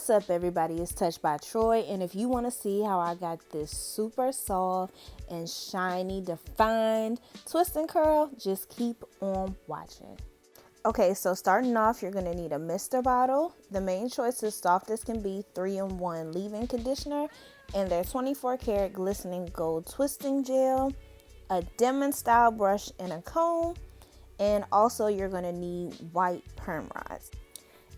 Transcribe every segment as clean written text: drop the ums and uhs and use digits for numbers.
What's up, everybody? It's Touched by Troy, and if you want to see how I got this super soft and shiny defined twist and curl, just keep on watching. Okay, so starting off, you're going to need a mister bottle. The main choice is Soft as Can Be 3-in-1 leave-in conditioner and their 24 karat glistening gold twisting gel, a Denman style brush and a comb, and also you're going to need white perm rods.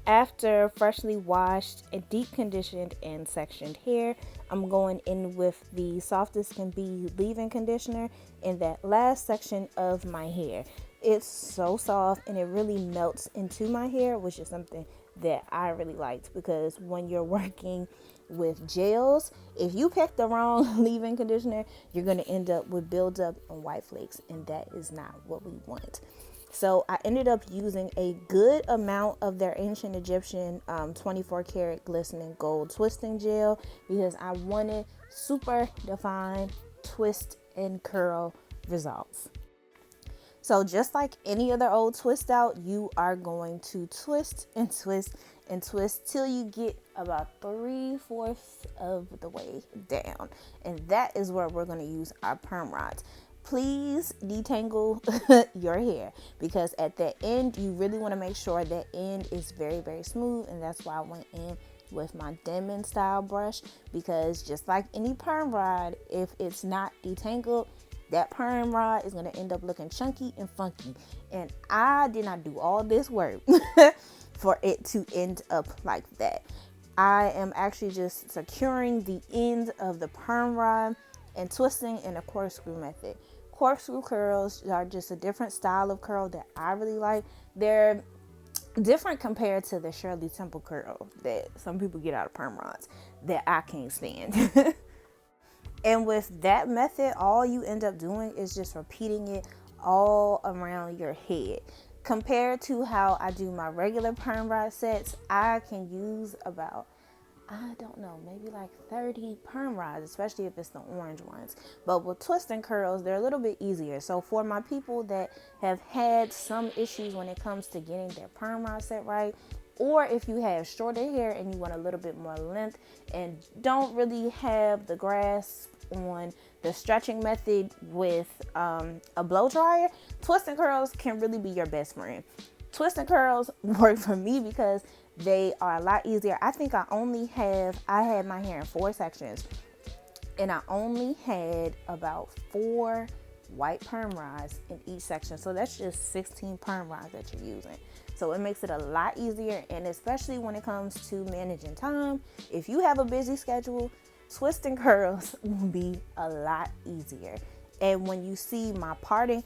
After freshly washed and deep conditioned and sectioned hair, I'm going in with the Soft as Can Be leave-in conditioner in that last section of my hair. It's so soft and it really melts into my hair, which is something that I really liked, because when you're working with gels, if you pick the wrong leave-in conditioner, you're going to end up with buildup and white flakes, and that is not what we want. So I ended up using a good amount of their ancient Egyptian 24 karat glistening gold twisting gel, because I wanted super defined twist and curl results. So just like any other old twist out, you are going to twist and twist and twist till you get about 3/4 of the way down. And that is where we're going to use our perm rods. Please detangle your hair, because at the end, you really want to make sure that end is very, very smooth. And that's why I went in with my Denman style brush, because just like any perm rod, if it's not detangled, that perm rod is going to end up looking chunky and funky. And I did not do all this work for it to end up like that. I am actually just securing the end of the perm rod and twisting in a corkscrew method. Corkscrew curls are just a different style of curl that I really like. They're different compared to the Shirley Temple curl that some people get out of perm rods that I can't stand. And with that method, all you end up doing is just repeating it all around your head. Compared to how I do my regular perm rod sets, I can use about, I don't know, maybe like 30 perm rods, especially if it's the orange ones. But with twist and curls, they're a little bit easier. So for my people that have had some issues when it comes to getting their perm rod set right, or if you have shorter hair and you want a little bit more length and don't really have the grasp on the stretching method with a blow dryer, twist and curls can really be your best friend. Twist and curls work for me because they are a lot easier. I think I had my hair in 4 sections, and I only had about 4 white perm rods in each section. So that's just 16 perm rods that you're using. So it makes it a lot easier, and especially when it comes to managing time, if you have a busy schedule, twist and curls will be a lot easier. And when you see my parting,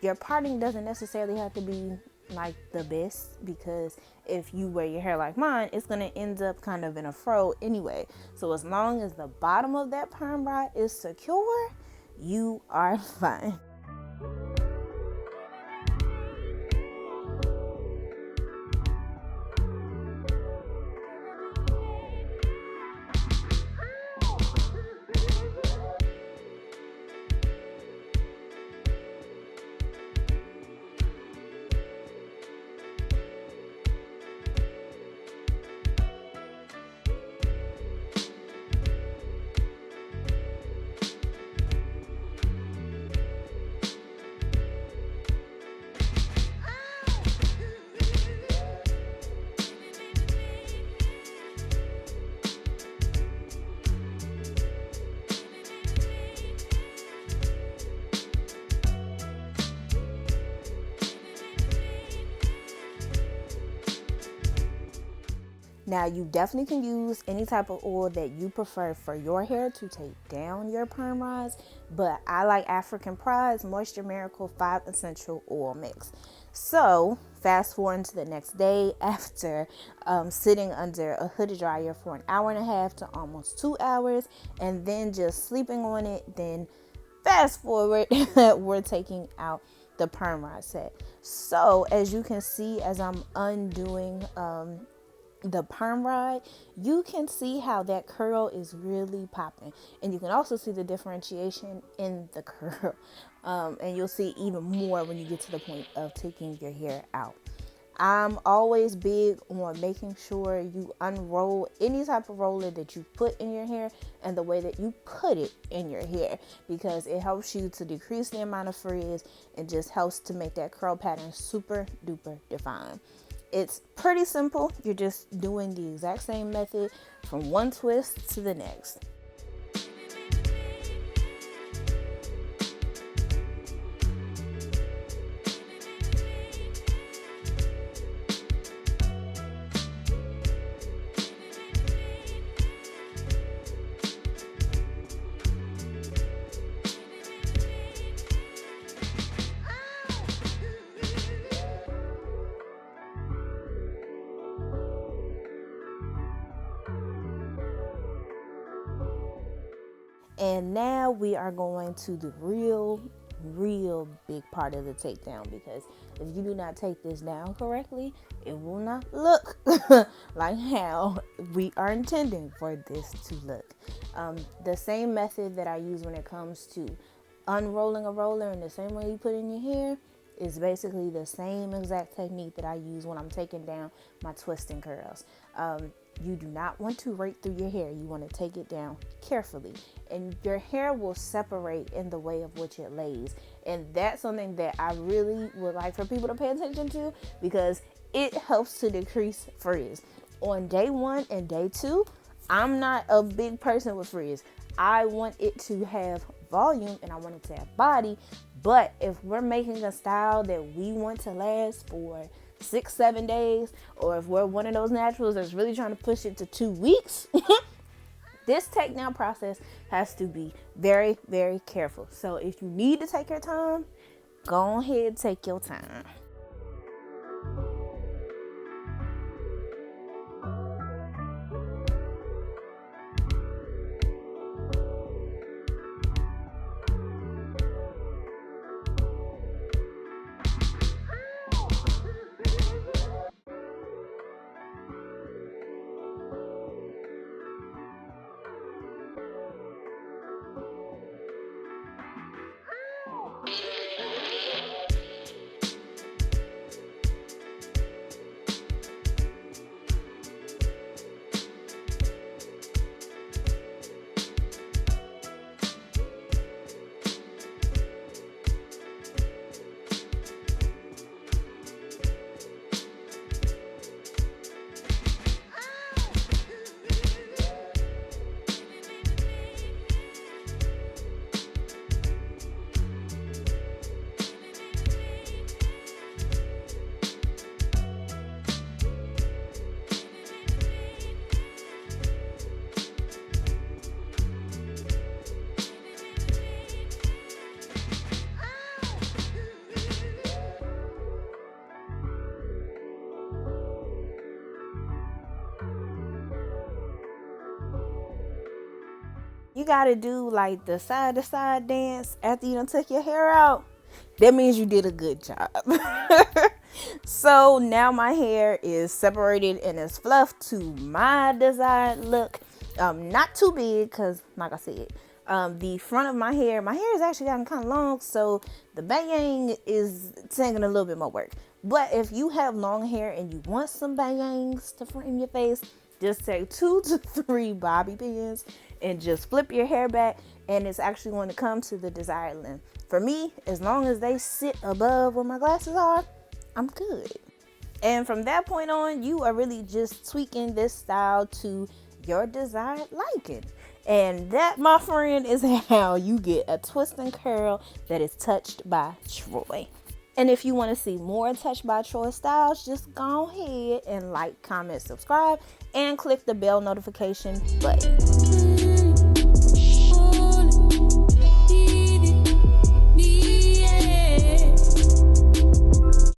your parting doesn't necessarily have to be like the best, because if you wear your hair like mine, it's going to end up kind of in a fro anyway. So as long as the bottom of that perm rod is secure, you are fine. Now, you definitely can use any type of oil that you prefer for your hair to take down your perm rods, but I like African Pride's Moisture Miracle 5 Essential Oil Mix. So, fast forward to the next day after sitting under a hooded dryer for an hour and a half to almost 2 hours, and then just sleeping on it. Then, fast forward, we're taking out the perm rod set. So, as you can see, as I'm undoing the perm rod, you can see how that curl is really popping, and you can also see the differentiation in the curl, and you'll see even more when you get to the point of taking your hair out. I'm always big on making sure you unroll any type of roller that you put in your hair and the way that you put it in your hair, because it helps you to decrease the amount of frizz and just helps to make that curl pattern super duper defined. It's pretty simple. You're just doing the exact same method from one twist to the next. And now we are going to the real big part of the takedown, because if you do not take this down correctly, it will not look like how we are intending for this to look. The same method that I use when it comes to unrolling a roller and the same way you put in your hair is basically the same exact technique that I use when I'm taking down my twisting curls. You do not want to rake through your hair. You want to take it down carefully, and your hair will separate in the way of which it lays. And that's something that I really would like for people to pay attention to, because it helps to decrease frizz. On day 1 and day 2, I'm not a big person with frizz. I want it to have volume and I want it to have body. But if we're making a style that we want to last for 6-7 days, or if we're one of those naturals that's really trying to push it to 2 weeks, this takedown process has to be very, very careful. So if you need to take your time, go ahead, take your time. You gotta do like the side to side dance after you done took your hair out. That means you did a good job. So now my hair is separated and is fluffed to my desired look. Not too big, because like I said, the front of my hair has actually gotten kind of long, so the bang is taking a little bit more work. But if you have long hair and you want some bangs to frame your face, just take 2 to 3 bobby pins and just flip your hair back, and it's actually going to come to the desired length. For me, as long as they sit above where my glasses are, I'm good. And from that point on, you are really just tweaking this style to your desired liking. And that, my friend, is how you get a twist and curl that is touched by Troy. And if you want to see more Touched by Troy styles, just go ahead and like, comment, subscribe, and click the bell notification button.